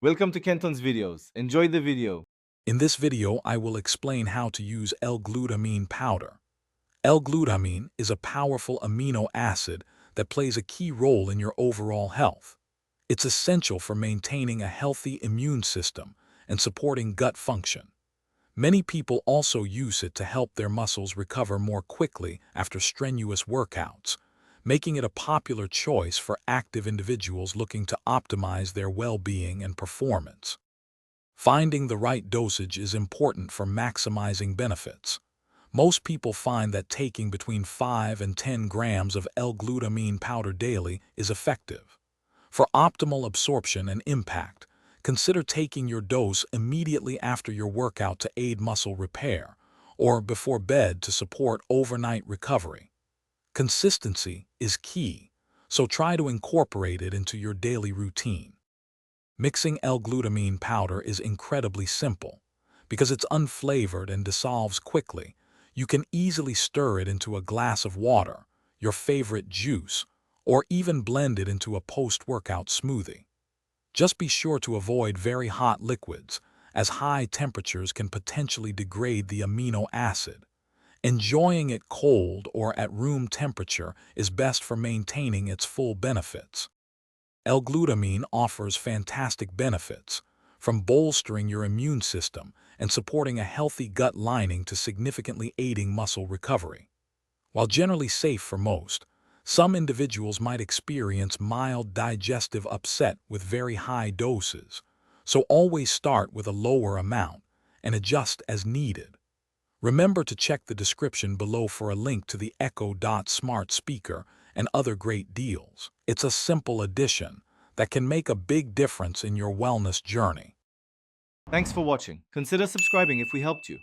Welcome to Kenton's videos. Enjoy the video. In this video, I will explain how to use L-glutamine powder. L-glutamine is a powerful amino acid that plays a key role in your overall health. It's essential for maintaining a healthy immune system and supporting gut function. Many people also use it to help their muscles recover more quickly after strenuous workouts, making it a popular choice for active individuals looking to optimize their well-being and performance. Finding the right dosage is important for maximizing benefits. Most people find that taking between 5 and 10 grams of L-glutamine powder daily is effective. For optimal absorption and impact, consider taking your dose immediately after your workout to aid muscle repair, or before bed to support overnight recovery. Consistency is key, so try to incorporate it into your daily routine. Mixing L-glutamine powder is incredibly simple. Because it's unflavored and dissolves quickly, you can easily stir it into a glass of water, your favorite juice, or even blend it into a post-workout smoothie. Just be sure to avoid very hot liquids, as high temperatures can potentially degrade the amino acid. Enjoying it cold or at room temperature is best for maintaining its full benefits. L-glutamine offers fantastic benefits, from bolstering your immune system and supporting a healthy gut lining to significantly aiding muscle recovery. While generally safe for most, some individuals might experience mild digestive upset with very high doses, so always start with a lower amount and adjust as needed. Remember to check the description below for a link to the Echo Dot smart speaker and other great deals. It's a simple addition that can make a big difference in your wellness journey. Thanks for watching. Consider subscribing if we helped you.